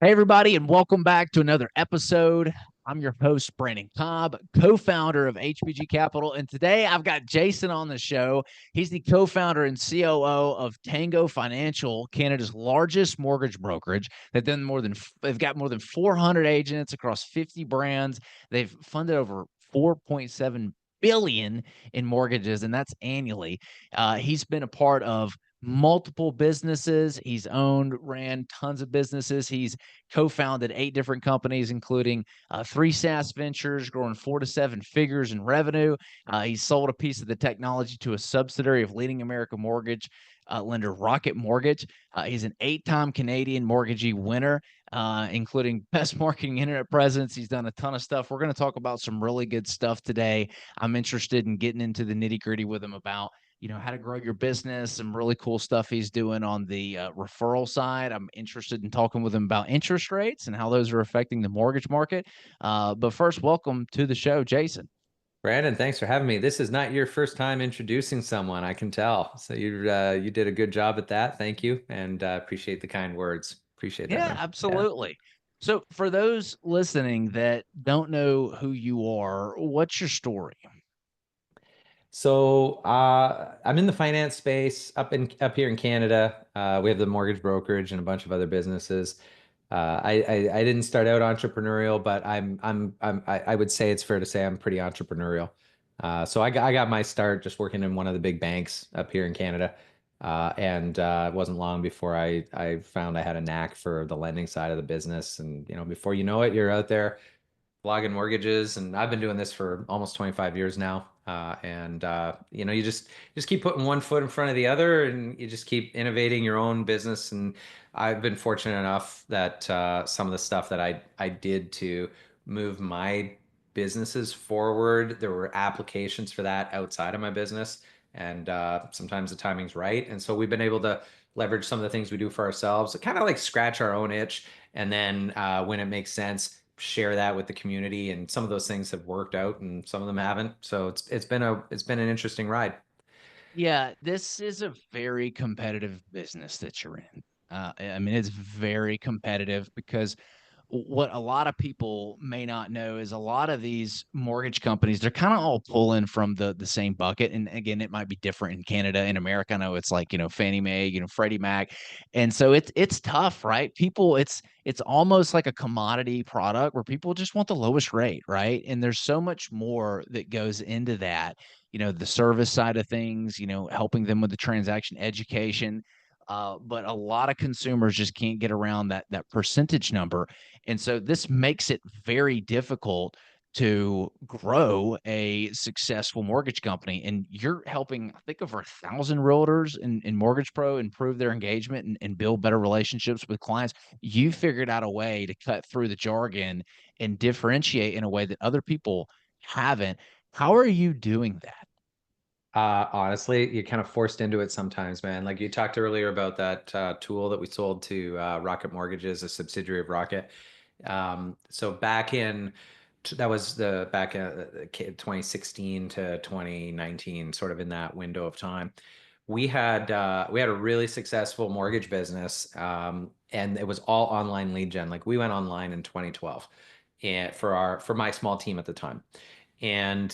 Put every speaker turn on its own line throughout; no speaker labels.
Hey, everybody, and welcome back to another episode. I'm your host, Brandon Cobb, co founder of HBG Capital. And today I've got Jason on the show. He's the co founder and COO of Tango Financial, Canada's largest mortgage brokerage. They've got more than 400 agents across 50 brands. They've funded over 4.7 billion in mortgages, and that's annually. He's been a part of multiple businesses. He's ran tons of businesses. He's co-founded 8 different companies, including 3 SaaS ventures, growing 4 to 7 figures in revenue. He sold a piece of the technology to a subsidiary of leading American mortgage lender Rocket Mortgage. He's an 8-time Canadian mortgagee winner, including best marketing internet presence. He's done a ton of stuff. We're going to talk about some really good stuff today. I'm interested in getting into the nitty gritty with him about how to grow your business, some really cool stuff he's doing on the referral side. I'm interested in talking with him about interest rates and how those are affecting the mortgage market. But first, welcome to the show, Jason.
Brandon, thanks for having me. This is not your first time introducing someone, I can tell. So you did a good job at that. Thank you, and appreciate the kind words. Appreciate that,
Yeah,
man. Yeah.
absolutely. So, for those listening that don't know who you are, what's your story?
So I'm in the finance space up here in Canada. We have the mortgage brokerage and a bunch of other businesses. I didn't start out entrepreneurial, but I would say it's fair to say I'm pretty entrepreneurial. So I got my start just working in one of the big banks up here in Canada. And it wasn't long before I found I had a knack for the lending side of the business. And before you know it, you're out there logging mortgages, and I've been doing this for almost 25 years now. And you just keep putting one foot in front of the other, and you just keep innovating your own business. And I've been fortunate enough that some of the stuff that I did to move my businesses forward, there were applications for that outside of my business, and sometimes the timing's right. And so we've been able to leverage some of the things we do for ourselves, kind of like scratch our own itch, and then when it makes sense, share that with the community. And some of those things have worked out, and some of them haven't. So it's been an interesting ride.
Yeah, this is a very competitive business that you're in. I mean, it's very competitive because what a lot of people may not know is a lot of these mortgage companies, they're kind of all pulling from the same bucket. And again, it might be different in Canada. In America, I know it's like, Fannie Mae, Freddie Mac. And so it's tough, right? People, it's almost like a commodity product where people just want the lowest rate, right? And there's so much more that goes into that, the service side of things, helping them with the transaction education. But a lot of consumers just can't get around that percentage number, and so this makes it very difficult to grow a successful mortgage company. And you're helping, I think, over 1,000 realtors in Mortgage Pro improve their engagement and build better relationships with clients. You figured out a way to cut through the jargon and differentiate in a way that other people haven't. How are you doing that?
Honestly, you're kind of forced into it sometimes, man. Like you talked earlier about that tool that we sold to Rocket Mortgages, a subsidiary of Rocket. So that was the back in 2016 to 2019, sort of in that window of time. We had a really successful mortgage business, and it was all online lead gen. Like we went online in 2012, and for my small team at the time, and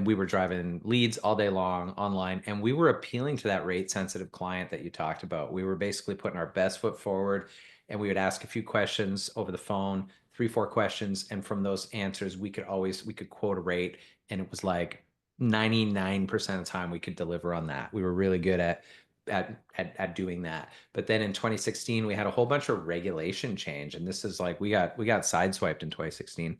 we were driving leads all day long online, and we were appealing to that rate sensitive client that you talked about. We were basically putting our best foot forward, and we would ask a few questions over the phone, 3 4 questions, and from those answers we could quote a rate, and it was like 99% of the time we could deliver on that. We were really good at doing that. But then in 2016 we had a whole bunch of regulation change, and this is like we got sideswiped in 2016.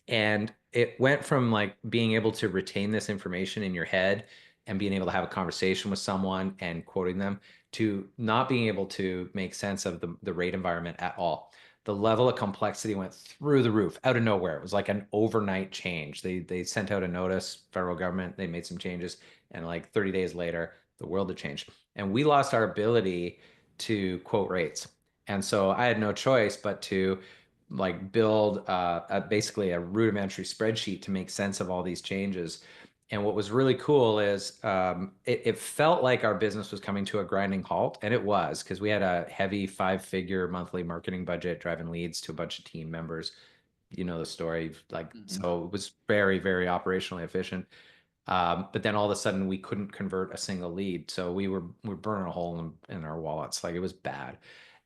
And it went from like being able to retain this information in your head and being able to have a conversation with someone and quoting them, to not being able to make sense of the rate environment at all. The level of complexity went through the roof out of nowhere. It was like an overnight change. They sent out a notice, federal government, they made some changes, and like 30 days later, the world had changed. And we lost our ability to quote rates. And so I had no choice but to like build basically a rudimentary spreadsheet to make sense of all these changes. And what was really cool is it felt like our business was coming to a grinding halt, and it was because we had a heavy 5-figure monthly marketing budget driving leads to a bunch of team members. You know the story, like
Mhm.
so it was very, very operationally efficient. But then all of a sudden we couldn't convert a single lead, so we were burning a hole in our wallets, like it was bad.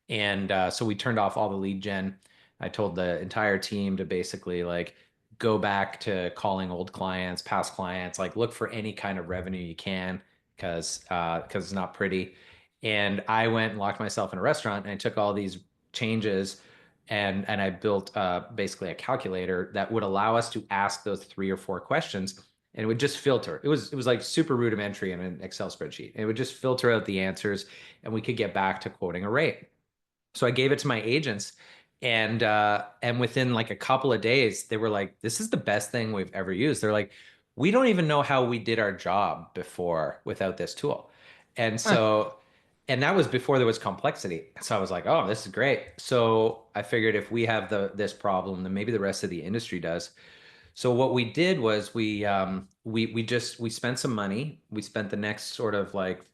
And so we turned off all the lead gen. I told the entire team to basically like go back to calling old clients, past clients, like look for any kind of revenue you can because it's not pretty. And I went and locked myself in a restaurant and I took all these changes and I built basically a calculator that would allow us to ask those 3 or 4 questions and it would just filter. It was like super rudimentary in an Excel spreadsheet. It would just filter out the answers and we could get back to quoting a rate. So I gave it to my agents and within like a couple of days they were like, this is the best thing we've ever used. They're like, we don't even know how we did our job before without this tool. And
Huh.
so and that was before there was complexity. So I was like, oh, this is great. So I figured if we have this problem, then maybe the rest of the industry does. So what we did was we spent some money. We spent the next sort of like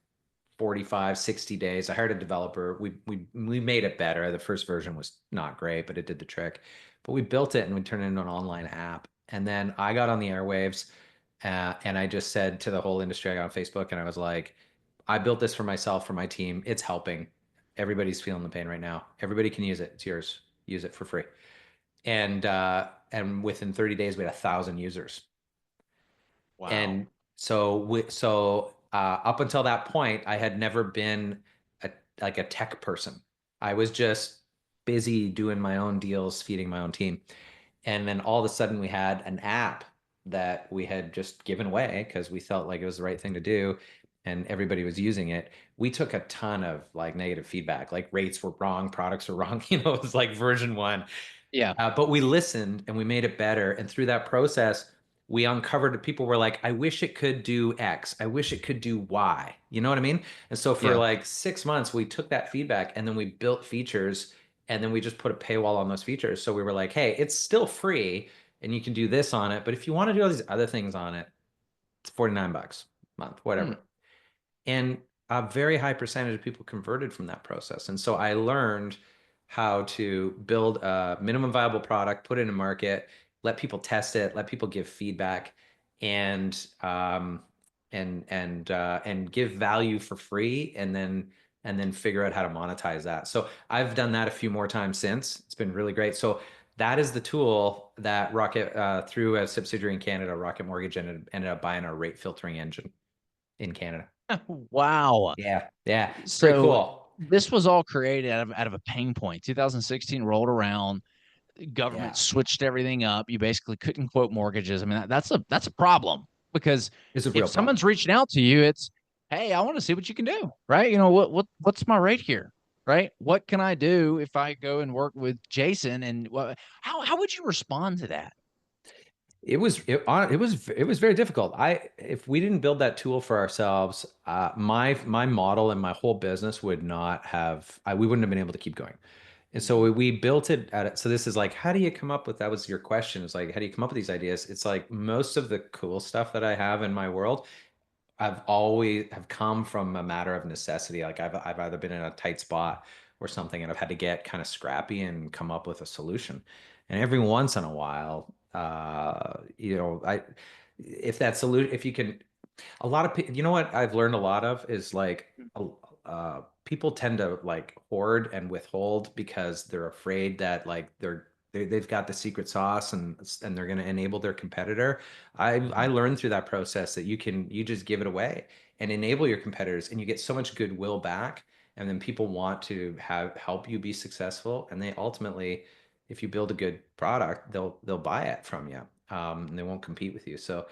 45, 60 days. I hired a developer. We made it better. The first version was not great, but it did the trick. But we built it and we turned it into an online app. And then I got on the airwaves and I just said to the whole industry, I got on Facebook and I was like, I built this for myself, for my team. It's helping. Everybody's feeling the pain right now. Everybody can use it. It's yours. Use it for free. And within 30 days, we had 1,000 users.
Wow.
And up until that point, I had never been a, like a tech person. I was just busy doing my own deals, feeding my own team. And then all of a sudden we had an app that we had just given away because we felt like it was the right thing to do and everybody was using it. We took a ton of like negative feedback, like rates were wrong, products were wrong. It was like version 1.
Yeah.
But we listened and we made it better. And through that process, we uncovered people were like, I wish it could do X. I wish it could do Y. You know what I mean? And so for
Yeah.
like 6 months, we took that feedback and then we built features and then we just put a paywall on those features. So we were like, hey, it's still free and you can do this on it. But if you want to do all these other things on it, it's $49 a month,
Hmm.
whatever. And a very high percentage of people converted from that process. And so I learned how to build a minimum viable product, put it in a market, let people test it, let people give feedback, and and give value for free, and then figure out how to monetize that. So I've done that a few more times since. It's been really great. So that is the tool that Rocket, through a subsidiary in Canada, Rocket Mortgage ended up buying our rate filtering engine in Canada.
Wow.
Yeah, yeah, it's pretty
So
cool.
this was all created out of a pain point. 2016 rolled around, government
Yeah,
switched everything up. You basically couldn't quote mortgages. I mean, that's a problem because
it's a
if
real problem.
someone's reaching out to you, it's, hey, I want to see what you can do, right? What's my rate here, right? What can I do if I go and work with Jason? And how would you respond to that?
It was very difficult. If we didn't build that tool for ourselves, my model and my whole business would not have. We wouldn't have been able to keep going. And so
Mhm.
we built it at it. So this is like, how do you come up with, that was your question. It's like, how do you come up with these ideas? It's like most of the cool stuff that I have in my world I've always have come from a matter of necessity. Like I've either been in a tight spot or something and I've had to get kind of scrappy and come up with a solution. And every once in a while, if that solution, if you can, a lot of people, you know what I've learned a lot of is like, people tend to like hoard and withhold because they're afraid that like they've got the secret sauce and they're going to enable their competitor. I
Mhm.
learned through that process that you just give it away and enable your competitors and you get so much goodwill back and then people want to help you be successful and they ultimately, if you build a good product, they'll buy it from you, and they won't compete with you. So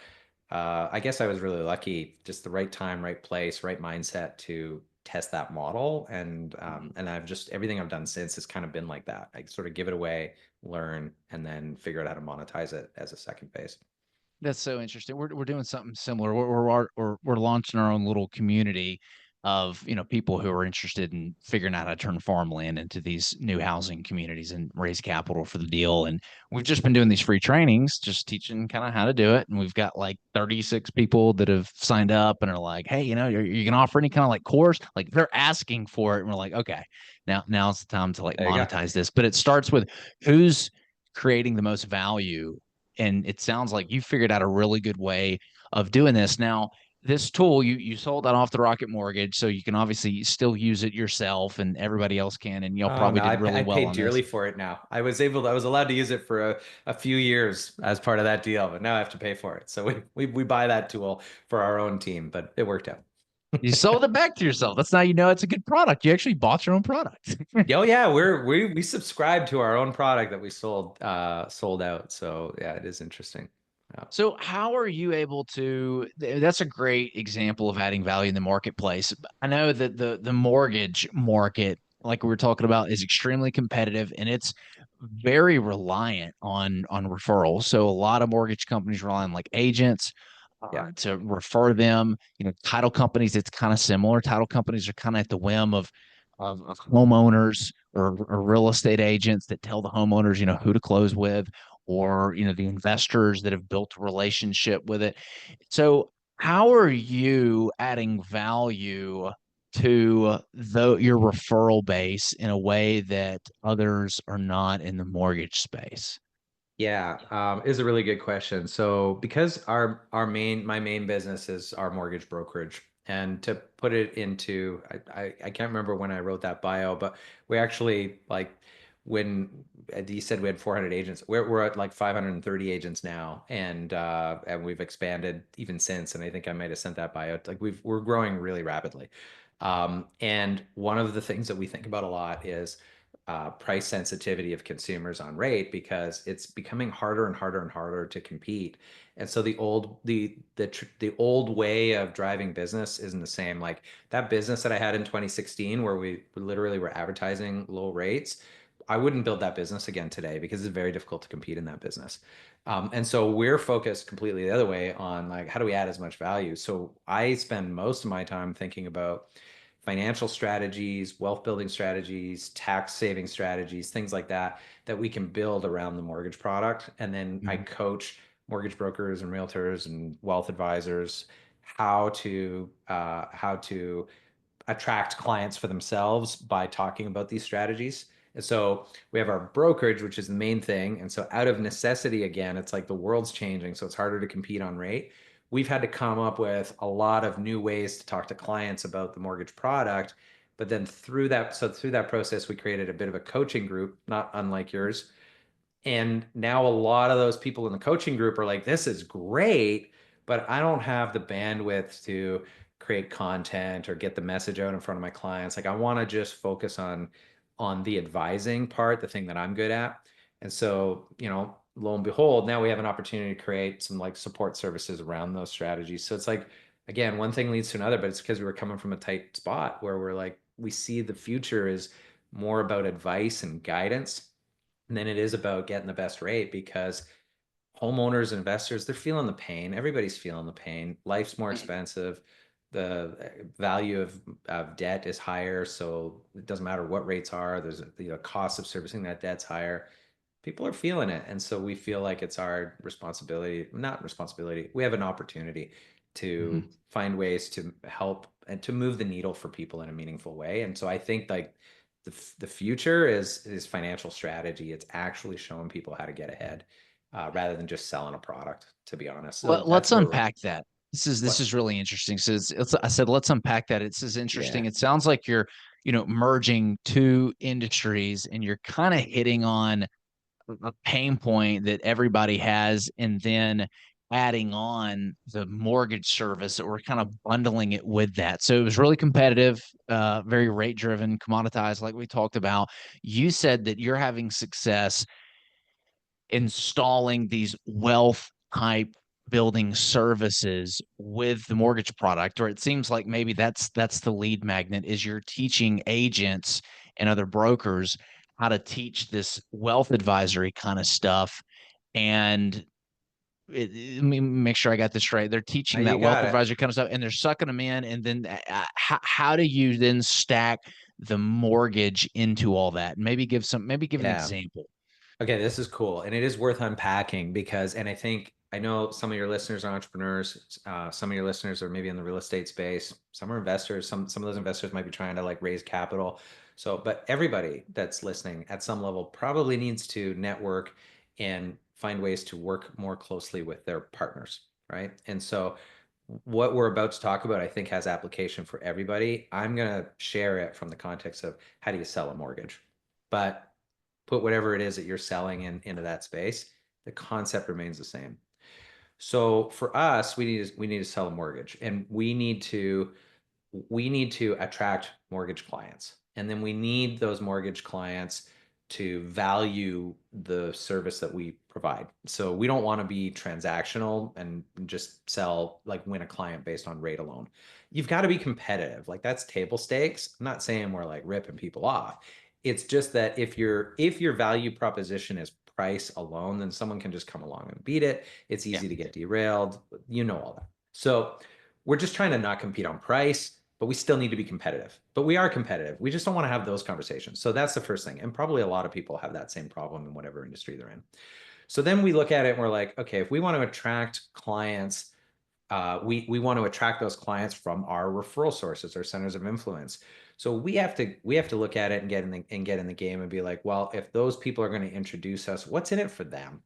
I guess I was really lucky, just the right time, right place, right mindset to test that model. And I've just, everything I've done since has kind of been like that. I sort of give it away, learn, and then figure out how to monetize it as a second phase.
That's so interesting. We're doing something similar. We're launching our own little community. of, people who are interested in figuring out how to turn farmland into these new housing communities and raise capital for the deal. And we've just been doing these free trainings, just teaching kind of how to do it. And we've got like 36 people that have signed up and are like, hey, you can offer any kind of like course, like they're asking for it. And we're like, okay, now's the time to like monetize this. But it starts with who's creating the most value. And it sounds like you figured out a really good way of doing this. Now, this tool, you sold that off the Rocket Mortgage, so you can obviously still use it yourself, and everybody else can, and y'all
Oh
probably
no,
did really
I
well
paid
on
dearly
this.
for it now. I was allowed to use it for a few years as part of that deal, but now I have to pay for it. So we buy that tool for our own team, but it worked out.
You sold it back to yourself. That's how you know it's a good product. You actually bought your own product.
Oh yeah, we subscribe to our own product that we sold out. So yeah, it is interesting. Yeah.
So how are you able to, that's a great example of adding value in the marketplace. I know that the mortgage market, like we were talking about, is extremely competitive and it's very reliant on referrals. So a lot of mortgage companies rely on like agents
Yeah.
to refer them. Title companies, it's kind of similar. Title companies are kind of at the whim of homeowners or real estate agents that tell the homeowners, who to close with, or the investors that have built a relationship with it. So how are you adding value to your referral base in a way that others are not in the mortgage space?
Yeah, is a really good question. So because my main business is our mortgage brokerage, and to put it into I can't remember when I wrote that bio, but we actually like when you said we had 400 agents, we're at like 530 agents now, and we've expanded even since. And I think I might have sent that bio. Like we're growing really rapidly. And one of the things that we think about a lot is price sensitivity of consumers on rate, because it's becoming harder and harder and harder to compete. And so the old way of driving business isn't the same. Like that business that I had in 2016 where we literally were advertising low rates, I wouldn't build that business again today because it's very difficult to compete in that business. And so we're focused completely the other way on like how do we add as much value. So I spend most of my time thinking about financial strategies, wealth building strategies, tax saving strategies, things like that, that we can build around the mortgage product. And then I
Mhm.
coach mortgage brokers and realtors and wealth advisors how to attract clients for themselves by talking about these strategies. And so we have our brokerage, which is the main thing. And so out of necessity, again, it's like the world's changing, so it's harder to compete on rate. We've had to come up with a lot of new ways to talk to clients about the mortgage product. But then through that process, we created a bit of a coaching group, not unlike yours, and now a lot of those people in the coaching group are like, this is great, but I don't have the bandwidth to create content or get the message out in front of my clients. Like I want to just focus on the advising part, the thing that I'm good at. And so, lo and behold, now we have an opportunity to create some like support services around those strategies. So it's like, again, one thing leads to another, but it's because we were coming from a tight spot where we're like, we see the future is more about advice and guidance than it is about getting the best rate, because homeowners, investors, they're feeling the pain. Everybody's feeling the pain. Life's more expensive. The value of debt is higher. So it doesn't matter what rates are. There's the cost of servicing that debt's higher. People are feeling it. And so we feel like it's our responsibility, not responsibility. We have an opportunity to
Mhm.
find ways to help and to move the needle for people in a meaningful way. And so I think like the future is financial strategy. It's actually showing people how to get ahead rather than just selling a product, to be honest. So
Let's
that's where we're
unpack that. This
what
is really interesting. So I said let's unpack that. It's is interesting.
yeah.
It sounds like you're merging two industries and you're kind of hitting on a pain point that everybody has, and then adding on the mortgage service that we're kind of bundling it with that. So it was really competitive, very rate driven, commoditized, like we talked about. You said that you're having success installing these wealth type building services with the mortgage product, or it seems like maybe that's the lead magnet, is you're teaching agents and other brokers how to teach this wealth advisory kind of stuff. And let me make sure I got this right. They're
Now
teaching
you
that wealth
got it.
advisor kind of stuff, and they're sucking them in. And then how do you then stack the mortgage into all that? Maybe give an
Yeah.
example.
Okay, this is cool. And it is worth unpacking because, and I think, I know some of your listeners are entrepreneurs. Some of your listeners are maybe in the real estate space. Some are investors. Some of those investors might be trying to like raise capital. So, but everybody that's listening at some level probably needs to network and find ways to work more closely with their partners, right? And so what we're about to talk about, I think, has application for everybody. I'm going to share it from the context of how do you sell a mortgage? But put whatever it is that you're selling into that space, the concept remains the same. So for us, we need to sell a mortgage, and we need to attract mortgage clients. And then we need those mortgage clients to value the service that we provide. So we don't want to be transactional and just sell, like win a client based on rate alone. You've got to be competitive. Like that's table stakes. I'm not saying we're like ripping people off. It's just that if your value proposition is price alone, then someone can just come along and beat it. It's
Yeah.
easy to get derailed. You know all that. So we're just trying to not compete on price, but we still need to be competitive. But we are competitive. We just don't want to have those conversations. So that's the first thing. And probably a lot of people have that same problem in whatever industry they're in. So then we look at it and we're like, okay, if we want to attract clients, we want to attract those clients from our referral sources, our centers of influence. So we have to look at it and get in the game and be like, well, if those people are going to introduce us, what's in it for them?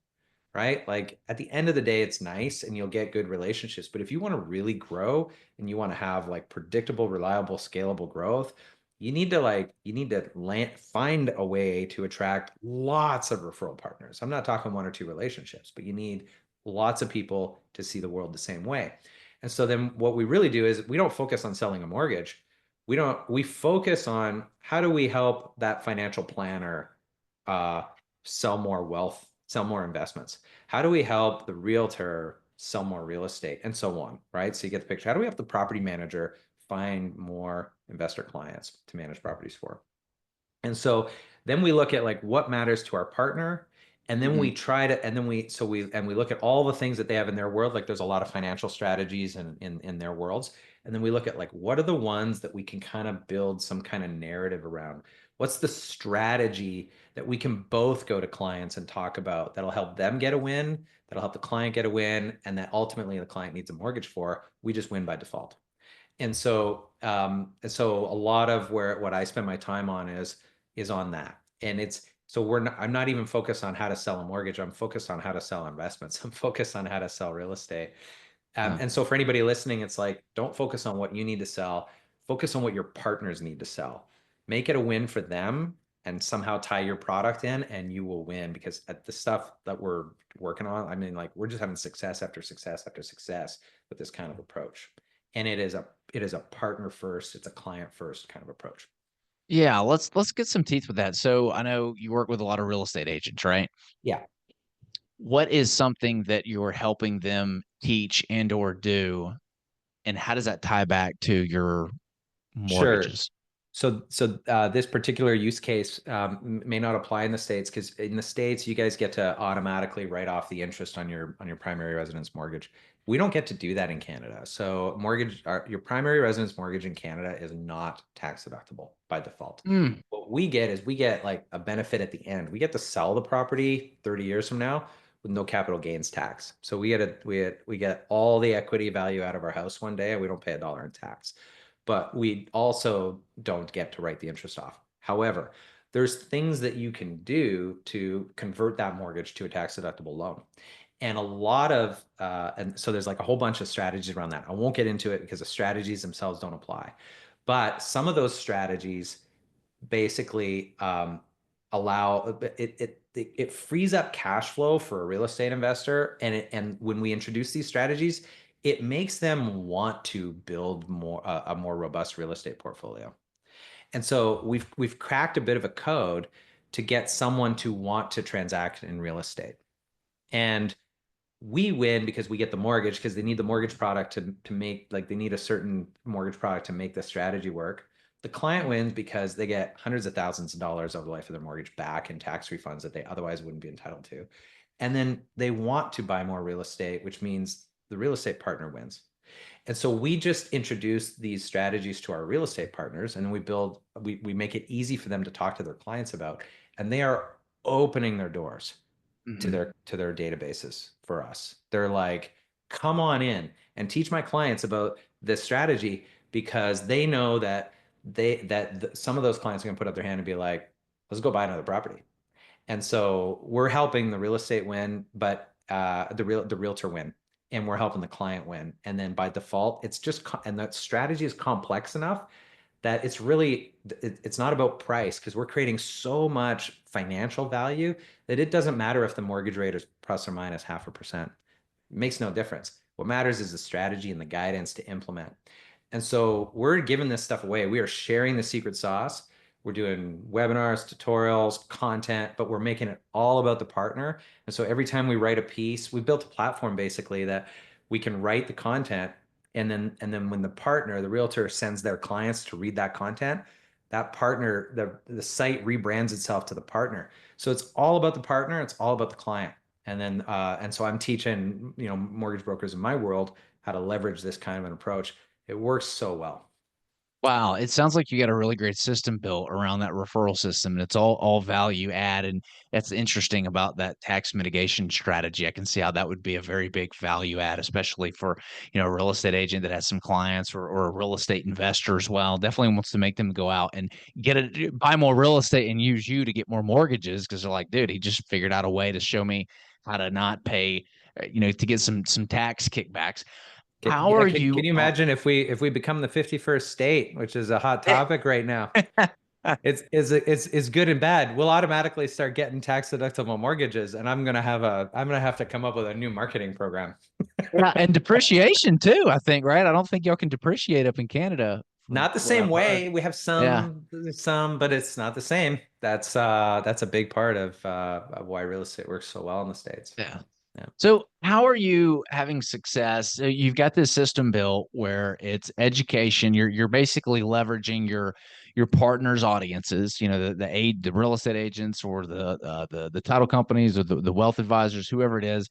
Right? Like at the end of the day, it's nice and you'll get good relationships. But if you want to really grow and you want to have like predictable, reliable, scalable growth, you need to find a way to attract lots of referral partners. I'm not talking one or two relationships, but you need lots of people to see the world the same way. And so then what we really do is we don't focus on selling a mortgage. We focus on how do we help that financial planner uh, sell more wealth, sell more investments? How do we help the realtor sell more real estate and so on, right? So you get the picture. How do we help the property manager find more investor clients to manage properties for? And so then we look at like what matters to our partner. And then
Mhm.
we try to, and then we look at all the things that they have in their world. Like there's a lot of financial strategies in their worlds. And then we look at like what are the ones that we can kind of build some kind of narrative around? What's the strategy that we can both go to clients and talk about that'll help them get a win, that'll help the client get a win, and that ultimately the client needs a mortgage for? We just win by default. And so a lot of what I spend my time on is on that. And I'm not even focused on how to sell a mortgage. I'm focused on how to sell investments. I'm focused on how to sell real estate.
Yeah.
And so for anybody listening, it's like, don't focus on what you need to sell. Focus on what your partners need to sell. Make it a win for them and somehow tie your product in and you will win because at the stuff that we're working on, I mean, like we're just having success after success after success with this kind of approach. And it is a partner first, it's a client first kind of approach.
Yeah, let's get some teeth with that. So I know you work with a lot of real estate agents, right?
Yeah.
What is something that you're helping them teach and or do, and how does that tie back to your
Sure.
mortgages?
So this particular use case may not apply in the States because in the States you guys get to automatically write off the interest on your primary residence mortgage. We don't get to do that in Canada. So your primary residence mortgage in Canada is not tax deductible by default.
Mm.
What we get is we get like a benefit at the end. We get to sell the property 30 years from now with no capital gains tax. So we get all the equity value out of our house one day and we don't pay $1 in tax, but we also don't get to write the interest off. However, there's things that you can do to convert that mortgage to a tax deductible loan. And so there's like a whole bunch of strategies around that. I won't get into it because the strategies themselves don't apply. But some of those strategies basically allow it frees up cash flow for a real estate investor, and when we introduce these strategies, it makes them want to build a more robust real estate portfolio. And so we've cracked a bit of a code to get someone to want to transact in real estate. And we win because we get the mortgage because they need the mortgage product to make, like, they need a certain mortgage product to make the strategy work. The client wins because they get hundreds of thousands of dollars over the life of their mortgage back in tax refunds that they otherwise wouldn't be entitled to. And then they want to buy more real estate, which means the real estate partner wins. And so we just introduce these strategies to our real estate partners, and we make it easy for them to talk to their clients about, and they are opening their doors to
Mhm.
their databases for us. They're like, come on in and teach my clients about this strategy, because they know that some of those clients are going to put up their hand and be like, let's go buy another property. And so we're helping the real estate win, but the realtor win, and we're helping the client win. And then by default, it's just and that strategy is complex enough that it's not about price, because we're creating so much financial value that it doesn't matter if the mortgage rate is plus or minus 0.5%. It makes no difference. What matters is the strategy and the guidance to implement. And so we're giving this stuff away. We are sharing the secret sauce. We're doing webinars, tutorials, content, but we're making it all about the partner. And so every time we write a piece, we built a platform basically that we can write the content, and then when the partner, the realtor, sends their clients to read that content, that partner, the site rebrands itself to the partner. So it's all about the partner, it's all about the client. And so I'm teaching, mortgage brokers in my world how to leverage this kind of an approach. It works so well.
Wow, it sounds like you got a really great system built around that referral system, and it's all value add, and that's interesting about that tax mitigation strategy. I can see how that would be a very big value add, especially for, a real estate agent that has some clients, or a real estate investor as well. Definitely wants to make them go out and buy more real estate and use you to get more mortgages, because they're like, dude, he just figured out a way to show me how to not pay, to get some tax kickbacks. How
Yeah,
are
can
you
you imagine if we become the 51st state, which is a hot topic right now? It's good and bad. We'll automatically start getting tax deductible mortgages, and I'm gonna have to come up with a new marketing program.
Yeah, and depreciation too, I think, right? I don't think y'all can depreciate up in Canada from
Not the
what
same
I've heard.
way. We have
Yeah.
some, but it's not the same. That's a big part of why real estate works so well in the States.
Yeah.
Yeah.
So how are you having success? So you've got this system built where it's education. You're basically leveraging your partners' audiences, the real estate agents, or the title companies, or the wealth advisors, whoever it is,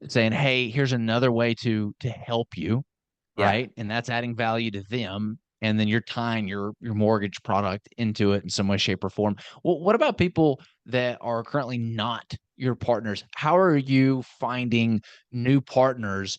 saying, hey, here's another way to help you,
Yeah.
right? And that's adding value to them. And then you're tying your mortgage product into it in some way, shape, or form. Well, what about people that are currently not your partners? How are you finding new partners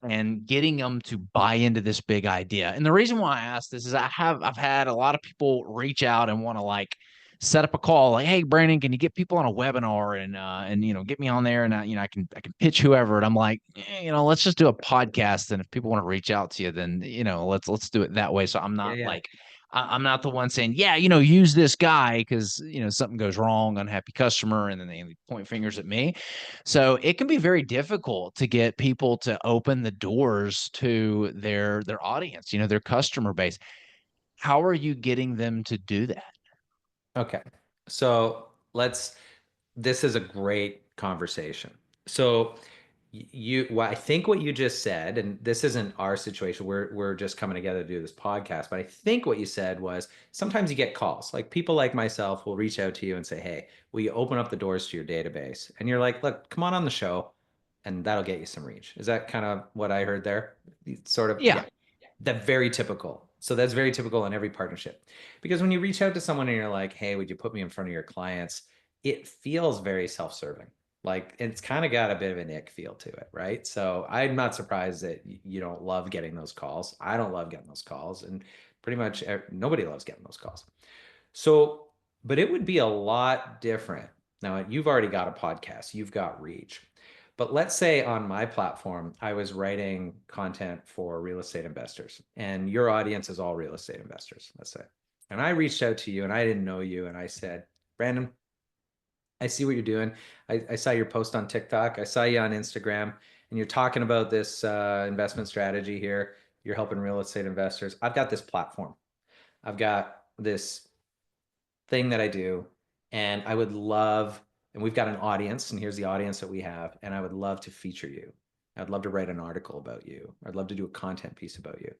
and getting them to buy into this big idea? And the reason why I ask this is I've had a lot of people reach out and want to set up a call, like, hey, Brandon, can you get people on a webinar and get me on there, and I can pitch whoever. And I'm like, let's just do a podcast, and if people want to reach out to you, then let's do it that way. So I'm
Yeah.
not
Yeah.
like I'm not the one saying, yeah, use this guy, because something goes wrong, unhappy customer, and then they point fingers at me. So it can be very difficult to get people to open the doors to their audience, their customer base. How are you getting them to do that?
Okay. So this is a great conversation. So I think what you just said, and this isn't our situation, we're just coming together to do this podcast, but I think what you said was sometimes you get calls, like people like myself will reach out to you and say, hey, will you open up the doors to your database? And you're like, look, come on the show, and that'll get you some reach. Is that kind of what I heard there? Sort of,
Yeah.
yeah. That very typical. So that's very typical in every partnership. Because when you reach out to someone and you're like, hey, would you put me in front of your clients? It feels very self-serving. Like it's kind of got a bit of an ick feel to it, right? So I'm not surprised that you don't love getting those calls. I don't love getting those calls, and pretty much nobody loves getting those calls. So, but it would be a lot different. Now, you've already got a podcast, you've got reach. But let's say on my platform, I was writing content for real estate investors, and your audience is all real estate investors, let's say. And I reached out to you and I didn't know you. And I said, Brandon, I see what you're doing. I saw your post on TikTok. I saw you on Instagram, and you're talking about this investment strategy here. You're helping real estate investors. I've got this platform. I've got this thing that I do, and I would love, and we've got an audience, and here's the audience that we have, and I would love to feature you. I'd love to write an article about you. I'd love to do a content piece about you.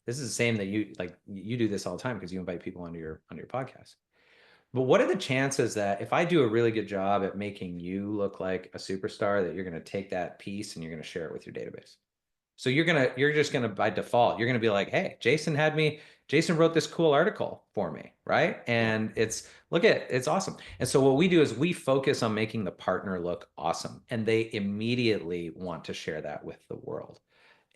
This is the same that you do this all the time because you invite people onto your podcast. But what are the chances that if I do a really good job at making you look like a superstar, that you're going to take that piece and you're going to share it with your database? So you're just gonna by default, you're gonna be like, hey, Jason wrote this cool article for me, right? And it's awesome. And so what we do is we focus on making the partner look awesome, and they immediately want to share that with the world.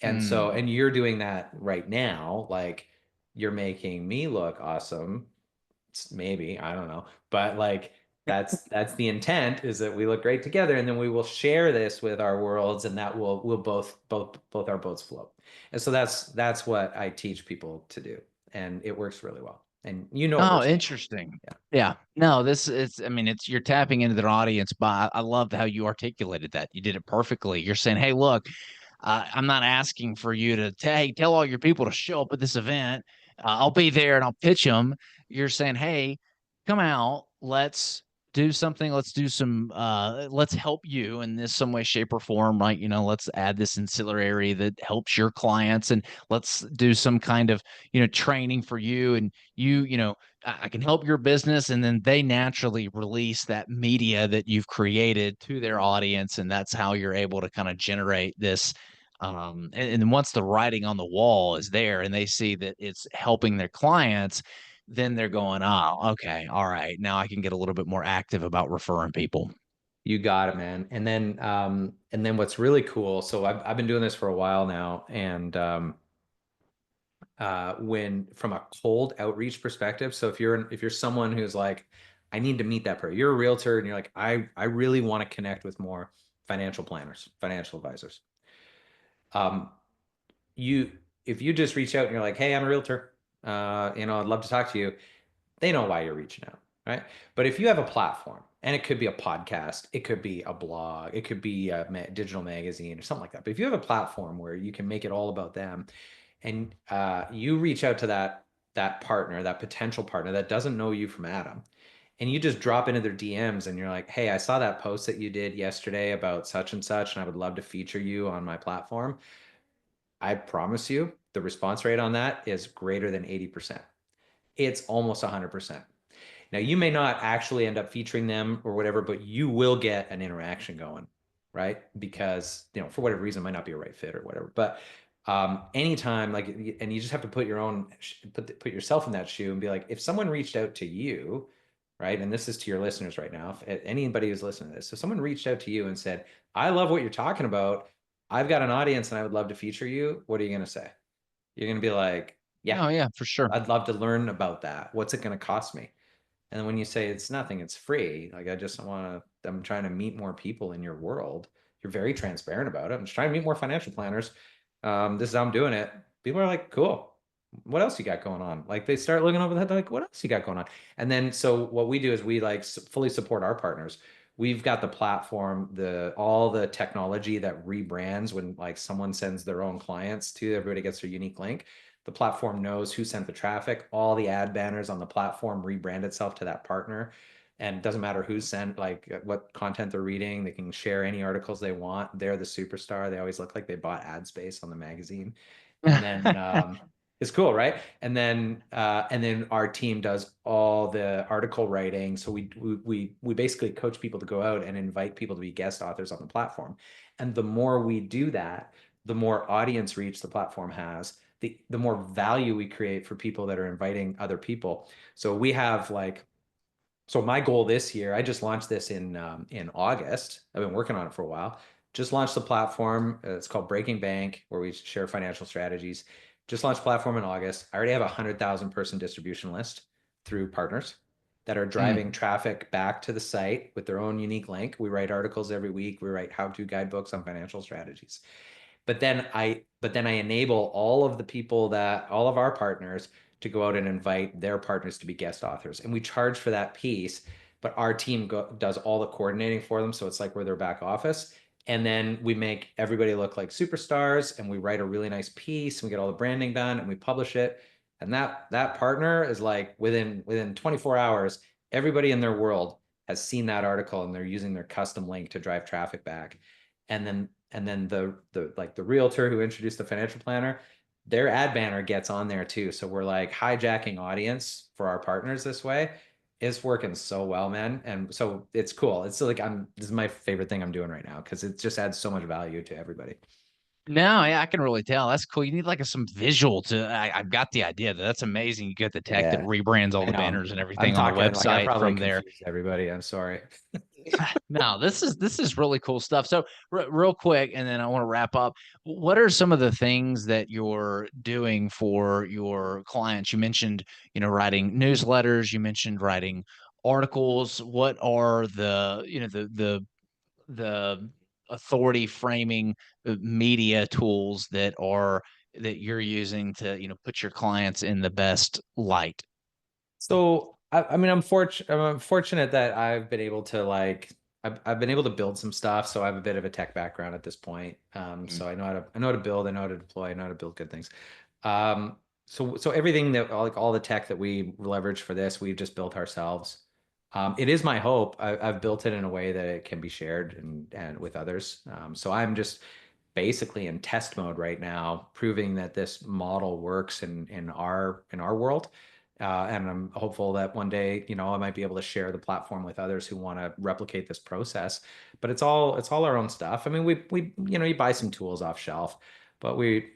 And so,
Mm.
and you're doing that right now, like you're making me look awesome. Maybe, I don't know, but like that's the intent, is that we look great together, and then we will share this with our worlds, and that will both our boats float. And so that's what I teach people to do, and it works really well. And it
Oh,
works.
interesting.
Yeah.
Yeah. No, this is, I mean, you're tapping into their audience, but I love how you articulated that. You did it perfectly. You're saying, hey, look, I'm not asking for you to hey, tell all your people to show up at this event. I'll be there and I'll pitch them. You're saying, hey, come out. Let's do something. Let's do some. Let's help you in this some way, shape, or form. Right? Let's add this ancillary that helps your clients, and let's do some kind of training for you. And I can help your business, and then they naturally release that media that you've created to their audience, and that's how you're able to kind of generate this and once the writing on the wall is there and they see that it's helping their clients, then they're going, oh, okay, all right, now I can get a little bit more active about referring people.
You got it, man. And then what's really cool, so I've been doing this for a while now, and when from a cold outreach perspective. So if you're someone who's like, I need to meet that person, you're a realtor and you're like, I really want to connect with more financial planners, financial advisors. Um, you if you just reach out and you're like, hey, I'm a realtor, I'd love to talk to you. They know why you're reaching out, right? But if you have a platform, and it could be a podcast, it could be a blog, it could be a digital magazine or something like that. But if you have a platform where you can make it all about them, and you reach out to that partner, that potential partner that doesn't know you from Adam, and you just drop into their DMs and you're like, hey, I saw that post that you did yesterday about such and such, and I would love to feature you on my platform. I promise you, the response rate on that is greater than 80%. It's almost 100%. Now, you may not actually end up featuring them or whatever, but you will get an interaction going, right? Because, for whatever reason, it might not be a right fit or whatever. But anytime, like, and you just have to put put yourself in that shoe and be like, if someone reached out to you, right? And this is to your listeners right now, if anybody who's listening to this, if someone reached out to you and said, I love what you're talking about, I've got an audience and I would love to feature you, what are you going to say? You're going to be like, yeah,
Oh yeah, for sure.
I'd love to learn about that. What's it going to cost me? And then when you say it's nothing, it's free. Like, I'm trying to meet more people in your world. You're very transparent about it. I'm just trying to meet more financial planners. This is how I'm doing it. People are like, cool. What else you got going on? Like, they start looking over that. They're like, what else you got going on? And then, so what we do is we like fully support our partners. We've got the platform, all the technology that rebrands when like someone sends their own clients to, everybody gets their unique link. The platform knows who sent the traffic. All the ad banners on the platform rebrand itself to that partner. And it doesn't matter who's sent, like what content they're reading. They can share any articles they want. They're the superstar. They always look like they bought ad space on the magazine. And then it's cool, right? And then our team does all the article writing. So we basically coach people to go out and invite people to be guest authors on the platform. And the more we do that, the more audience reach the platform has, the more value we create for people that are inviting other people. So we have so my goal this year, I just launched this in August. I've been working on it for a while. Just launched the platform. It's called Breaking Bank, where we share financial strategies. Just launched platform in August. I already have a 100,000 person distribution list through partners that are driving traffic back to the site with their own unique link. We write articles every week. We write how-to guidebooks on financial strategies. But then I enable all of our partners to go out and invite their partners to be guest authors. And we charge for that piece, but our team does all the coordinating for them. So it's like we're their back office. And then we make everybody look like superstars, and we write a really nice piece, and we get all the branding done, and we publish it. And that partner is like within 24 hours, everybody in their world has seen that article, and they're using their custom link to drive traffic back. And then the realtor who introduced the financial planner, their ad banner gets on there too. So we're like hijacking audience for our partners this way. It's working so well, man. And so it's cool. It's like this is my favorite thing I'm doing right now because it just adds so much value to everybody.
No, yeah, I can really tell. That's cool. You need like some visual to. I've got the idea. That's amazing. You get the tech that
Yeah,
rebrands all
I
the
know.
banners and
I'm
everything on the
talking like I
website
probably
from there.
confused everybody. I'm sorry.
No, this is really cool stuff. So real quick, and then I want to wrap up. What are some of the things that you're doing for your clients? You mentioned, writing newsletters. You mentioned writing articles. What are the authority framing media tools that you're using to put your clients in the best light?
So I mean, I'm fortunate that I've been able to like I've been able to build some stuff. So I have a bit of a tech background at this point.
Mm.
So I know how to build, I know how to deploy, I know how to build good things. So everything that like all the tech that we leverage for this, we've just built ourselves. It is my hope. I've built it in a way that it can be shared and with others. So I'm just basically in test mode right now, proving that this model works in our world. And I'm hopeful that one day, I might be able to share the platform with others who want to replicate this process. But it's all our own stuff. I mean, you buy some tools off shelf, but we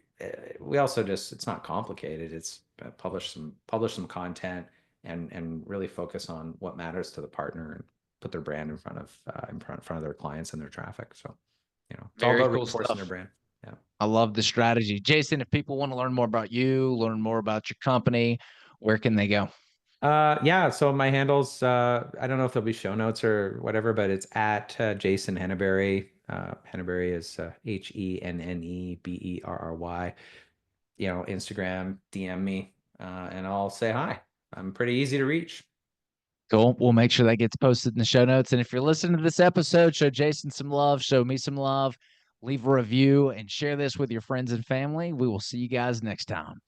also just it's not complicated. It's publish some content and really focus on what matters to the partner and put their brand in front of their clients and their traffic. So, it's all
Very
about
cool
reinforcing their
stuff.
brand. Yeah.
I love the strategy. Jason, if people want to learn more about you, learn more about your company, where can they go?
Yeah, so my handles, I don't know if there'll be show notes or whatever, but it's at Jason Henneberry. Henneberry is Henneberry. Instagram, DM me, and I'll say hi. I'm pretty easy to reach.
Cool. We'll make sure that gets posted in the show notes. And if you're listening to this episode, show Jason some love, show me some love, leave a review, and share this with your friends and family. We will see you guys next time.